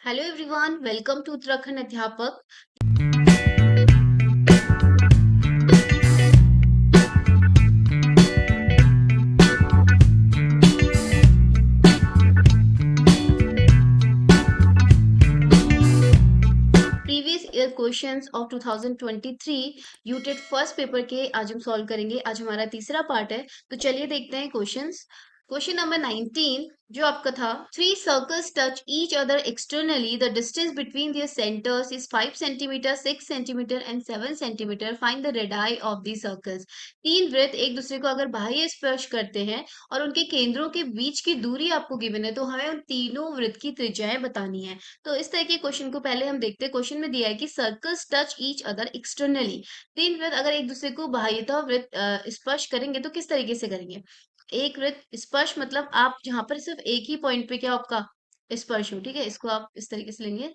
Hello everyone, welcome to Uttarakhand अध्यापक। Previous year questions of 2023 UTET first paper के आज हम सॉल्व करेंगे। आज हमारा तीसरा पार्ट है, तो चलिए देखते हैं क्वेश्चंस। क्वेश्चन नंबर 19 जो आपका था, three circles touch each other externally, the distance between their centres is 5 centimetre, 6 centimetre and 7 centimetre. Find the radii of the circles. तीन वृत्त एक दूसरे को अगर बाह्य स्पर्श करते हैं और उनके केंद्रों के बीच की दूरी आपको गिवन है, तो हमें उन तीनों वृत्त की त्रिज्याएं बतानी है। तो इस तरह के क्वेश्चन को पहले हम देखते हैं। क्वेश्चन में दिया है कि circles touch each other externally, तीन वृत्त अगर एक दूसरे को बाह्यतः वृत्त स्पर्श करेंगे तो किस तरीके से करेंगे। एक वृत्त स्पर्श मतलब आप जहां पर सिर्फ एक ही पॉइंट पे क्या आपका स्पर्श हो, ठीक है, इसको आप इस तरीके से लेंगे।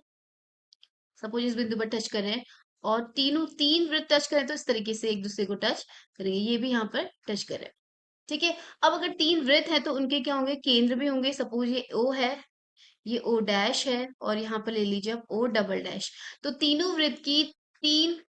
सपोज इस बिंदु पर टच कर रहे हैं और तीन वृत्त टच करें तो इस तरीके से एक दूसरे को टच करेंगे। ये भी यहाँ पर टच कर रहे हैं, ठीक है। अब अगर तीन वृत्त है तो उनके क्या होंगे, केंद्र भी होंगे। सपोज ये ओ है, ये ओ डैश है और यहाँ पर ले लीजिए आप ओ डबल डैश। तो तीनों वृत्त की तीन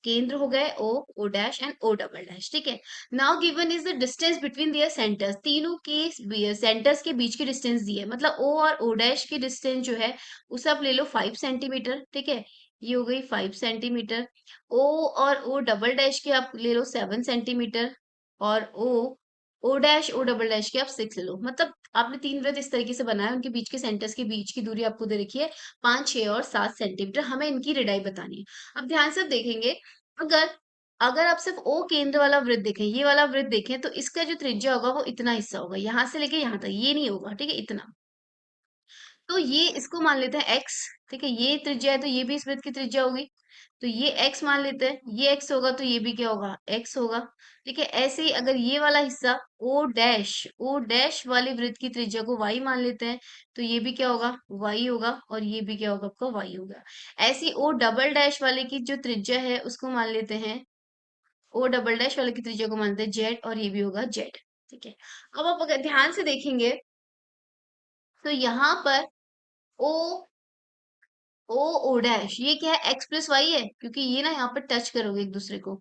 केंद्र हो गए, O dash and O double dash, ठीक है। Now given is the distance between their centres, तीनों के सेंटर्स के बीच की डिस्टेंस दी है, मतलब ओ और ओ डैश की डिस्टेंस जो है उसे आप ले लो 5 सेंटीमीटर, ठीक है। ये हो गई 5 सेंटीमीटर। ओ और ओ डबल डैश के आप ले लो 7 सेंटीमीटर और ओ डबल डैश के आप 6 ले लो। मतलब आपने तीन वृत्त इस तरीके से बनाया, उनके बीच के सेंटर्स के बीच की दूरी आपको दे रखी है 5, 6 और 7 सेंटीमीटर। हमें इनकी रेडाई बतानी है। अब ध्यान से आप देखेंगे, अगर अगर आप सिर्फ ओ केंद्र वाला वृत्त देखें, ये वाला वृत्त देखें, तो इसका जो त्रिज्या होगा वो इतना हिस्सा होगा, यहां से लेके यहां तक, ये नहीं होगा, ठीक है, इतना। तो ये इसको मान लेते हैं एक्स, ठीक है। ये त्रिज्या है तो ये भी इस वृत्त की त्रिज्या होगी, तो ये एक्स मान लेते हैं। ये एक्स होगा तो ये भी क्या होगा, एक्स होगा, ठीक है। ऐसे ही अगर ये वाला हिस्सा ओ डैश वाले वृत्त की त्रिज्या को वाई मान लेते हैं, तो ये भी क्या होगा, वाई होगा और ये भी क्या होगा, आपका वाई होगा। ऐसे ही ओ डबल डैश वाले की जो त्रिज्या है उसको मान लेते हैं, ओ डबल डैश वाले की त्रिज्या को मानते हैं जेड और ये भी होगा जेड, ठीक है। अब आप अगर ध्यान से देखेंगे तो यहाँ पर ओ ओ ओ डैश ये क्या है, एक्स प्लस वाई है, क्योंकि ये ना यहाँ पर टच करोगे एक दूसरे को,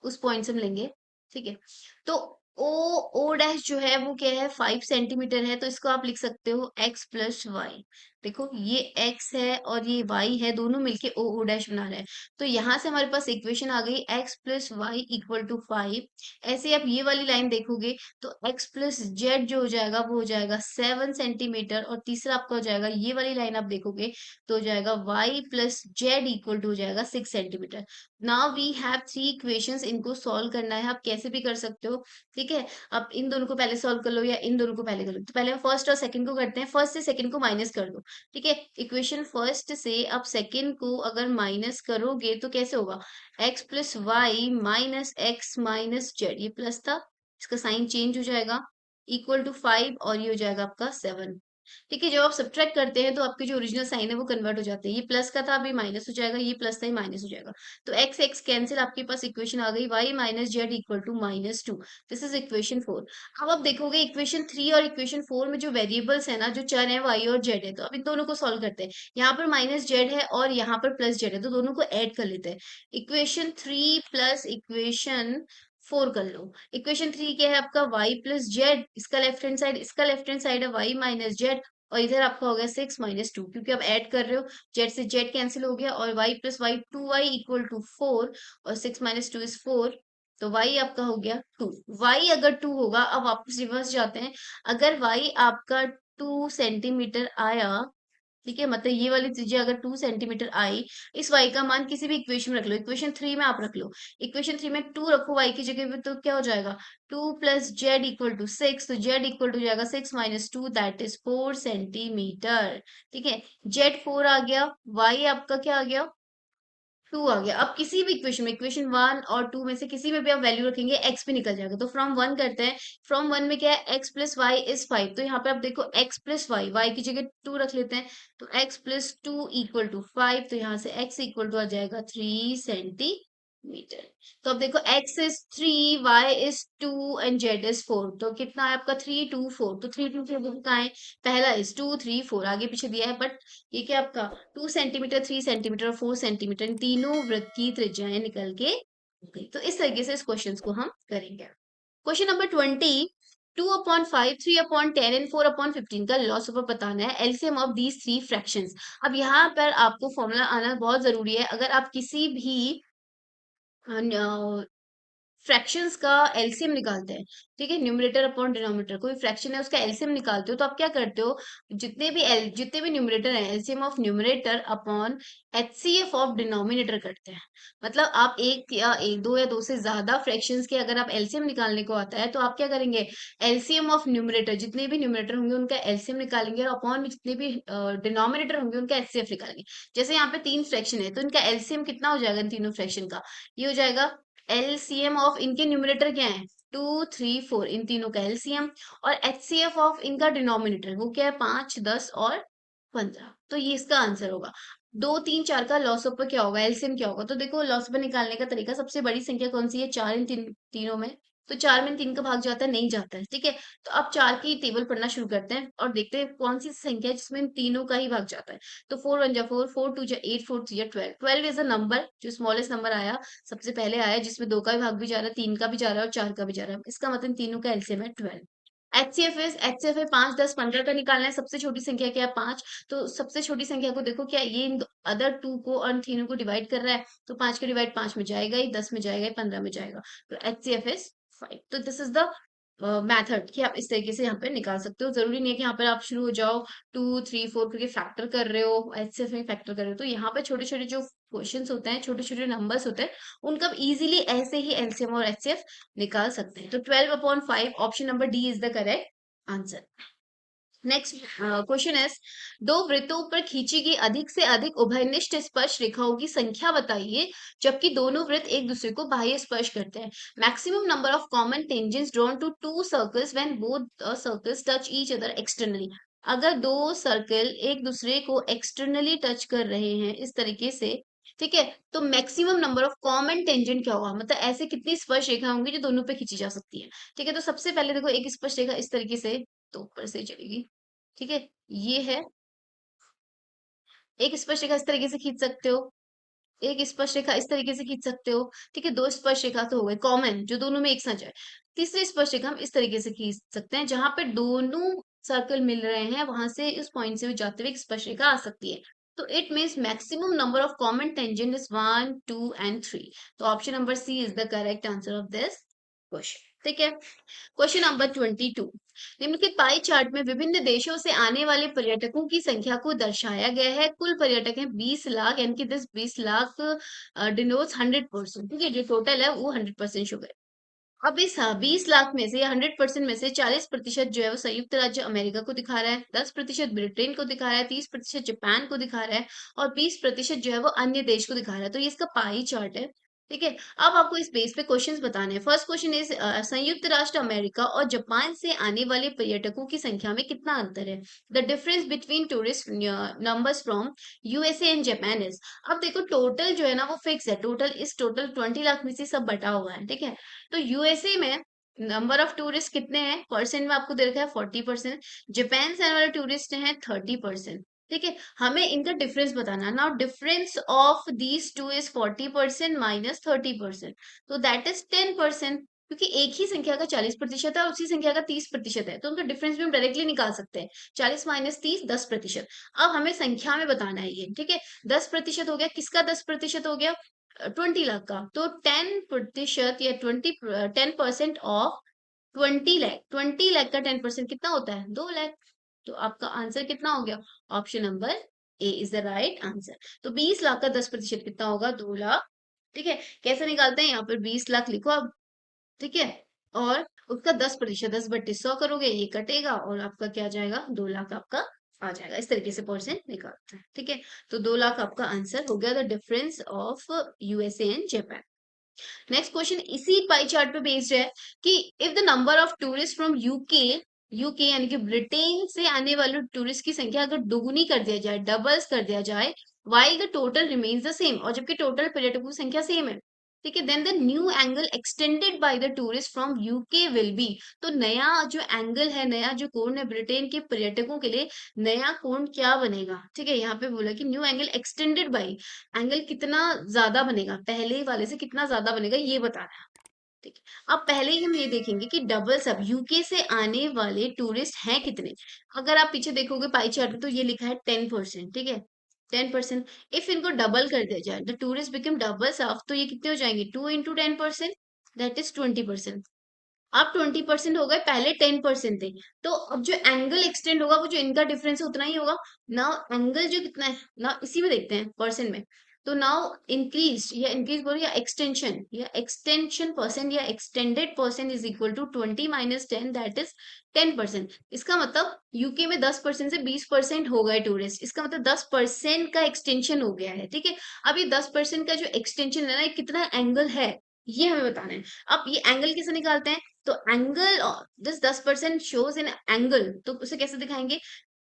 उस पॉइंट से हम लेंगे, ठीक है। तो ओ ओ डैश जो है वो क्या है, 5 सेंटीमीटर है, तो इसको आप लिख सकते हो एक्स प्लस वाई। देखो ये एक्स है और ये वाई है, दोनों मिलके ओ ओ डैश बना रहे हैं। तो यहाँ से हमारे पास इक्वेशन आ गई X plus Y equal to 5। ऐसे आप ये वाली लाइन देखोगे तो एक्स प्लस जेड जो हो जाएगा वो हो जाएगा 7 सेंटीमीटर, और तीसरा आपका हो जाएगा, ये वाली लाइन आप देखोगे तो हो जाएगा y plus z equal to हो जाएगा 6 centimetre. Now we have three equations, इनको सॉल्व करना है, आप कैसे भी कर सकते हो, ठीक है। आप इन दोनों को पहले सॉल्व कर लो या इन दोनों को पहले कर लो। तो पहले हम फर्स्ट और सेकंड को करते हैं, फर्स्ट से सेकंड को माइनस कर दो, ठीक है। इक्वेशन फर्स्ट से आप सेकंड को अगर माइनस करोगे तो कैसे होगा, x plus y minus x minus z, ये प्लस था, इसका साइन चेंज हो जाएगा, इक्वल टू 5 और ये हो जाएगा आपका 7, ठीक है। जब आप सब्ट्रैक्ट करते हैं तो आपके जो ओरिजिनल साइन है वो कन्वर्ट हो जाते हैं, ये प्लस का था अभी माइनस हो जाएगा, ये प्लस था ये माइनस हो जाएगा। तो एक्स एक्स कैंसिल, आपके पास इक्वेशन आ गई y minus z equal to -2। This is equation 4। अब आप देखोगे इक्वेशन 3 और इक्वेशन 4 में जो वेरिएबल्स है ना, जो चर है वाई और जेड है, तो अब इन दोनों को सॉल्व करते हैं। यहाँ पर माइनस जेड है और यहाँ पर प्लस जेड है, तो दोनों को ऐड कर लेते हैं। इक्वेशन 3 प्लस इक्वेशन 4 कर लो। इक्वेशन 3 क्या है आपका, y प्लस जेड, इसका लेफ्ट हैंड साइड, इसका लेफ्ट हैंड साइड है y माइनस जेड, और इधर आपका हो गया 6 - 2, क्योंकि आप ऐड कर रहे हो, जेड से जेड कैंसिल हो गया, और y plus y 2y equal to 4, और 6 - 2 इज 4, तो y आपका हो गया 2। y अगर 2 होगा, अब वापस रिवर्स जाते हैं, अगर y आपका 2 सेंटीमीटर आया, ठीक है, मतलब ये वाली त्रिज्या अगर 2 सेंटीमीटर आई, इस y का मान किसी भी इक्वेशन में रख लो, इक्वेशन 3 में आप रख लो, इक्वेशन 3 में 2 रखो y की जगह पे, तो क्या हो जाएगा, 2 प्लस जेड इक्वल टू 6, तो जेड इक्वल टू जाएगा 6 - 2 दैट इज 4 सेंटीमीटर, ठीक है। जेड 4 आ गया, y आपका क्या आ गया, 2 आ गया। अब किसी भी इक्वेशन में, इक्वेशन 1 और 2 में से किसी में भी आप वैल्यू रखेंगे, x भी निकल जाएगा। तो फ्रॉम 1 करते हैं, फ्रॉम 1 में क्या है, x प्लस वाई इज 5, तो यहाँ पे आप देखो x प्लस वाई, वाई की जगह 2 रख लेते हैं, तो x प्लस 2 इक्वल टू 5, तो यहाँ से x इक्वल टू आ जाएगा 3 सेंटीमीटर, मीटर। तो अब देखो x is 3, y is 2 and z is 4। तो कितना है आपका 3 2 4। तो 3 2 4 कहाँ है? पहला इज 2 3 4 आगे पीछे दिया है, बट ये क्या आपका 2 सेंटीमीटर 3 सेंटीमीटर और 4 सेंटीमीटर, इन तीनों वृत्त की त्रिज्याएं निकल के हो गई। तो इस तरीके से इस क्वेश्चन को हम करेंगे। क्वेश्चन नंबर 20, 2/5 3/10 एंड 4/15 का लॉस ऑफ बताना है, LCM of these three fractions. अब यहाँ पर आपको फॉर्मूला आना बहुत जरूरी है। अगर आप किसी भी फ्रैक्शंस का एलसीएम निकालते हैं, ठीक है, न्यूमरेटर अपॉन डिनोमिनेटर, कोई फ्रैक्शन है उसका एलसीएम निकालते हो, तो आप क्या करते हो, जितने भी न्यूमरेटर है, LCM of numerator upon HCF of denominator करते हैं। मतलब आप दो या दो से ज्यादा फ्रैक्शंस के अगर आप एलसीएम निकालने को आता है, तो आप क्या करेंगे, एलसीएम ऑफ न्यूमरेटर, जितने भी न्यूमरेटर होंगे उनका एलसीएम निकालेंगे, और अपॉन जितने भी डिनोमिनेटर होंगे उनका एचसीएफ निकालेंगे। जैसे यहाँ पे 3 फ्रैक्शन है, तो इनका एलसीएम कितना हो जाएगा इन तीनों फ्रैक्शन का, ये हो जाएगा एलसीएम ऑफ इनके न्यूमरेटर क्या है, 2 3 4, इन तीनों का एलसीएम, और एचसीएफ ऑफ इनका डिनोमिनेटर वो क्या है, 5 10 और 15। तो ये इसका आंसर होगा। 2 3 4 का लॉस ऑफ क्या होगा, एलसीएम क्या होगा। तो देखो लॉस ऑफ निकालने का तरीका, सबसे बड़ी संख्या कौन सी है, 4 इन तीनों में। तो 4 में 3 का भाग जाता है, नहीं जाता है, ठीक है। तो अब 4 की टेबल पढ़ना शुरू करते हैं और देखते हैं कौन सी संख्या है जिसमें इन तीनों का ही भाग जाता है। तो 4 1 जा 4, 4 2 जा 8, 4 3 जा 12। 12 इज अ नंबर जो स्मॉलेस्ट नंबर आया, सबसे पहले आया, जिसमें 2 का भी भाग भी जा रहा है, 3 का भी जा रहा है और 4 का भी जा रहा है। इसका मतलब इन तीनों का एलसीएम है 12। एचसीएफ है 5 10 15 का निकालना है। सबसे छोटी संख्या क्या है, 5। तो सबसे छोटी संख्या को देखो, क्या ये इन अदर टू को और तीनों को डिवाइड कर रहा है, तो 5 का डिवाइड 5 में जाएगा ही, 10 में जाएगा ही, 15 में जाएगा। तो एचसीएफ इज 5। तो दिस इज द मेथड कि आप इस तरीके से यहाँ पे निकाल सकते हो। जरूरी नहीं है कि यहाँ पर आप शुरू हो जाओ 2 3 4 करके फैक्टर कर रहे हो, एचसीएफ में फैक्टर कर रहे हो। तो यहाँ पे छोटे छोटे जो क्वेश्चंस होते हैं, छोटे छोटे नंबर्स होते हैं, उनका इजीली ऐसे ही एलसीएम और एचसीएफ निकाल सकते हैं। तो 12/5, option number D is the correct answer. Next question is, दो वृत्तों पर खींची गई अधिक से अधिक उभयनिष्ठ स्पर्श रेखाओं की संख्या बताइए, जबकि दोनों वृत्त एक दूसरे को बाह्य स्पर्श करते हैं। Maximum number of common tangents drawn to two circles when both circles touch each other externally. अगर दो सर्कल एक दूसरे को एक्सटर्नली टच कर रहे हैं इस तरीके से, ठीक है, तो maximum number of common tangent क्या होगा, मतलब ऐसे कितनी स्पर्श रेखा होंगी जो दोनों पे खींची जा सकती है। ठीक है, तो सबसे पहले देखो एक स्पर्श रेखा इस तरीके से, तो ऊपर से चलेगी, ठीक है, ये है एक स्पर्श रेखा, इस तरीके से खींच सकते हो, एक स्पर्श रेखा इस तरीके से खींच सकते हो, ठीक है, दो स्पर्श रेखा तो हो गए कॉमन जो दोनों में एक साथ जाए। तीसरी स्पर्श रेखा हम इस तरीके से खींच सकते हैं, जहां पे दोनों सर्कल मिल रहे हैं, वहां से इस पॉइंट से भी जाते हुए एक स्पर्श रेखा आ सकती है। तो it means maximum number of common tangent is 1 2 and 3। तो option number C is the correct answer of this question, ठीक है। क्वेश्चन नंबर 22, निम्नलिखित पाई चार्ट में विभिन्न देशों से आने वाले पर्यटकों की संख्या को दर्शाया गया है। कुल पर्यटक हैं 20 लाख, यानी कि दिस 20 लाख डिनोट्स 100%, ठीक है, जो टोटल है वो 100% शो करे। अब इस 20 लाख में से या 100% में से 40% जो है वो संयुक्त राज्य अमेरिका को दिखा रहा है, 10% ब्रिटेन को दिखा रहा है, 30% जापान को दिखा रहा है, और 20% जो है वो अन्य देश को दिखा रहा है। तो ये इसका पाई चार्ट है, ठीक है। अब आपको इस बेस पे क्वेश्चंस बताने हैं। फर्स्ट क्वेश्चन इज, संयुक्त राष्ट्र अमेरिका और जापान से आने वाले पर्यटकों की संख्या में कितना अंतर है, the difference between tourist numbers from USA and Japan is. अब देखो टोटल जो है ना वो फिक्स है, टोटल 20 लाख में से सब बटा हुआ है, ठीक है। तो यूएसए में नंबर ऑफ टूरिस्ट कितने हैं, परसेंट में आपको दे रखा है 40%। जापान से आने वाले टूरिस्ट हैं 30%, ठीक है। हमें इनका डिफरेंस बताना है। Now difference of these two is 40% minus 30%, तो दैट इज 10%। क्योंकि एक ही संख्या का 40% है और उसी संख्या का 30% है, तो उनका डिफरेंस भी हम डायरेक्टली निकाल सकते हैं। 40 माइनस 30 10%। अब हमें संख्या में बताना है ये, ठीक है। 10% हो गया, किसका 10% हो गया, 20 लाख का। तो 10% या 10% ऑफ 20 लाख, 20 लाख का 10% कितना होता है, 2 लाख। तो आपका आंसर कितना हो गया, option number A is the right answer. तो 20 लाख का 10% कितना होगा, 2 लाख, ठीक है। कैसे निकालते हैं, यहाँ पर 20 लाख लिखो अब, ठीक है, और उसका 10%, 10/100 करोगे, ये कटेगा और आपका क्या जाएगा, 2 लाख आपका आ जाएगा। इस तरीके से परसेंट निकालते हैं, ठीक है। तो 2 लाख आपका आंसर हो गया, the difference of USA and Japan. Next question इसी पाई चार्ट पे बेस्ड है कि if the number of tourist from UK यानी कि ब्रिटेन से आने वाले टूरिस्ट की संख्या अगर दोगुनी कर दिया जाए, डबल्स कर दिया जाए, while the total remains the same, और जबकि टोटल पर्यटकों की संख्या सेम है, ठीक है। Then the new angle extended by the tourist from UK will be, तो नया जो एंगल है, नया जो कोण है ब्रिटेन के पर्यटकों के लिए, नया कोण क्या बनेगा? ठीक है, यहाँ पे बोला कि new angle extended bye, angle कितना ज्यादा बनेगा, पहले वाले से कितना ज्यादा बनेगा ये बताना है। ठीक है, अब पहले ही हम ये देखेंगे कि डबल सब यूके से आने वाले टूरिस्ट हैं कितने। अगर आप पीछे देखोगे पाई चार्ट में तो ये लिखा है 10%, ठीक है, 10%। इफ इनको डबल कर दिया जाए, the tourist become double of, तो ये कितने हो जाएंगे? 2 into 10%, दैट इज 20%। अब 20% हो गए, पहले 10% थे, तो अब जो एंगल एक्सटेंड होगा वो जो इनका डिफरेंस है उतना ही होगा। नाउ एंगल जो कितना है ना, इसी में देखते हैं परसेंट में। तो नाउ इंक्रीज या इंक्रीज बोलो या एक्सटेंशन परसेंट या extended percent is equal to 20 - 10, that is 10%। इसका मतलब यूके में 10% से 20% हो गए टूरिस्ट, इसका मतलब 10% का एक्सटेंशन हो गया है। ठीक है, अब ये 10% का जो एक्सटेंशन है ना, ये कितना एंगल है ये हमें बताना है। अब ये एंगल कैसे निकालते हैं? तो angle, this 10% shows in angle, तो उसे कैसे दिखाएंगे?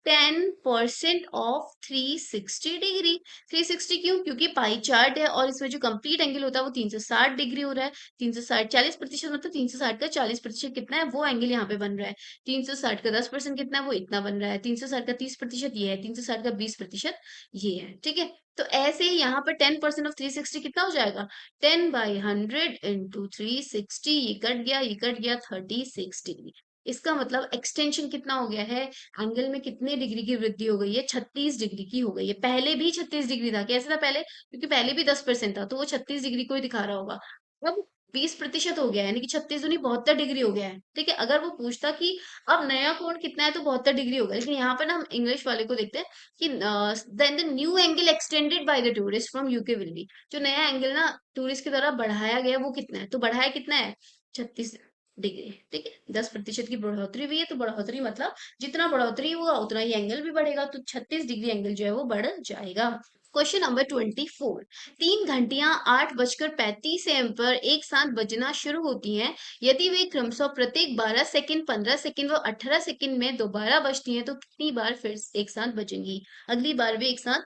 10% ऑफ 360 डिग्री। 360 क्यों? क्योंकि पाई चार्ट है और इसमें जो कंप्लीट एंगल होता है वो 360 डिग्री हो रहा है। 360 40%, मतलब 360 का 40% कितना है, वो एंगल यहाँ पे बन रहा है। 360 का 10% कितना है, वो इतना बन रहा है। 360 का 30% ये है, 360 का 20% ये है। ठीक है, तो ऐसे ही यहाँ पर 10% ऑफ 360 कितना हो जाएगा? 10/100 × 360, ये कट गया, ये कट गया, 36 डिग्री। इसका मतलब एक्सटेंशन कितना हो गया है, एंगल में कितने डिग्री की वृद्धि हो गई है? 36 डिग्री की हो गई है। पहले भी 36 डिग्री था, कैसे था पहले? क्योंकि पहले भी 10% था, तो वो 36 डिग्री को ही दिखा रहा होगा। अब 20% हो गया है, यानी कि 36 दूनी 72 डिग्री हो गया है। ठीक है, अगर वो पूछता कि अब नया कोण कितना है, तो 72 डिग्री होगा। लेकिन यहाँ पर ना हम इंग्लिश वाले को देखते हैं कि then the new angle extended by the tourist from UK will be, जो नया एंगल ना टूरिस्ट की तरह बढ़ाया गया वो कितना है? तो बढ़ाया कितना है? 36 डिग्री। ठीक है, 10% की बढ़ोतरी हुई है, तो बढ़ोतरी मतलब जितना बढ़ोतरी हुआ उतना ही एंगल भी बढ़ेगा, तो 36 डिग्री एंगल जो है वो बढ़ जाएगा। क्वेश्चन नंबर 24, 3 घंटियां 8:35 AM पर एक साथ बजना शुरू होती हैं। यदि वे क्रमशः प्रत्येक 12 सेकंड, 15 सेकंड व 18 सेकंड में दोबारा बजती हैं, तो कितनी बार फिर एक साथ बजेंगी? अगली बार वे एक साथ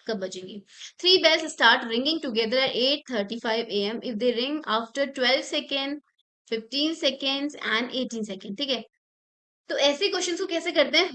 कब बजेंगी? Three bells start ringing together at 8:35 AM if they ring after 12 seconds, 15 seconds and 18 seconds। ठीक है, तो ऐसे क्वेश्चंस को कैसे करते हैं?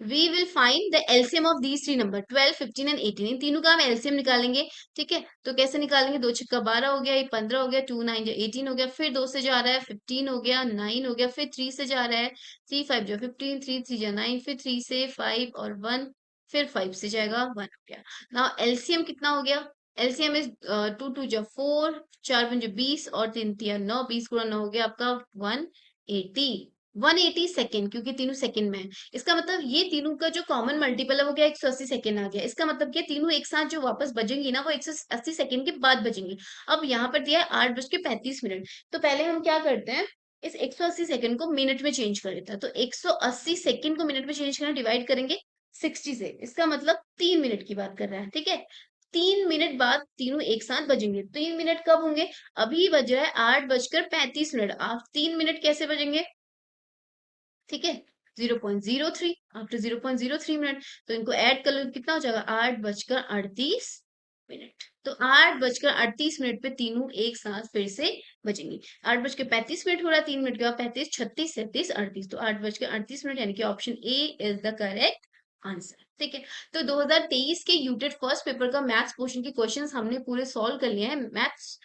We will find the LCM of these three number 12, 15 and 18। इन तीनों का हम एलसीएम निकालेंगे। ठीक है, तो कैसे निकालेंगे? 2 × 6 = 12 हो गया, ये 15 हो गया, 2 9 जो 18 हो गया, फिर 2 से जा रहा है 15 हो गया, 9 हो गया, फिर 3 से जा रहा है 3 5 जो 15, 3 3 जो 9, फिर 3 से 5 और 1, फिर 5 से जाएगा 1 हो गया। नाउ एलसीएम कितना हो गया? एलसीएम इज 2 2 जो 4, 4 5 जो 20 और 3 3 9, 20 × 9 हो गया आपका 180। 180 सेकेंड, क्योंकि तीनों सेकंड में है। इसका मतलब ये तीनों का जो कॉमन मल्टीपल है वो क्या? 180 सेकेंड आ गया। इसका मतलब क्या? तीनों एक साथ जो वापस बजेंगी ना, वो 180 सेकेंड के बाद बजेंगी। अब यहाँ पर दिया है 8:35। तो पहले हम क्या करते हैं, इस 180 सेकेंड को मिनट में चेंज कर देता है। तो 180 सेकेंड को मिनट में चेंज करना, डिवाइड करेंगे 60 से। इसका मतलब 3 मिनट की बात कर रहा है। ठीक है, 3 मिनट बाद तीनों एक साथ बजेंगे। 3 मिनट कब होंगे? अभी बज रहा है 8:35। आप 3 मिनट कैसे बजेंगे? ठीक है, 0.03 आफ्टर 0.03 मिनट। तो इनको ऐड कर लो, कितना हो जाएगा? 8:38। तो 8:38 पे तीनों एक साथ फिर से बजेंगी। 8:35 हो रहा है, 3 मिनट के बाद 35 36 37 38, तो 8:38, यानी कि option A is the correct answer. ठीक है, तो 2023 के यूटेट फर्स्ट पेपर का मैथ्स पोर्शन के क्वेश्चंस हमने पूरे सॉल्व कर लिए हैं। मैथ्स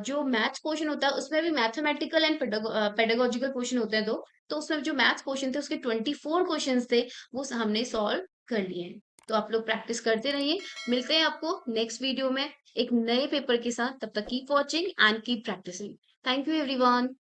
जो मैथ्स पोर्शन होता है उसमें भी मैथमेटिकल एंड पेडागोजिकल पोर्शन होते हैं दो। तो उसमें जो मैथ्स पोर्शन थे उसके 24 क्वेश्चंस थे, वो हमने सॉल्व कर लिए हैं। तो आप लोग प्रैक्टिस करते रहिए। मिलते हैं आपको नेक्स्ट वीडियो में एक नए पेपर के साथ। तब तक keep watching and keep practising. Thank you everyone.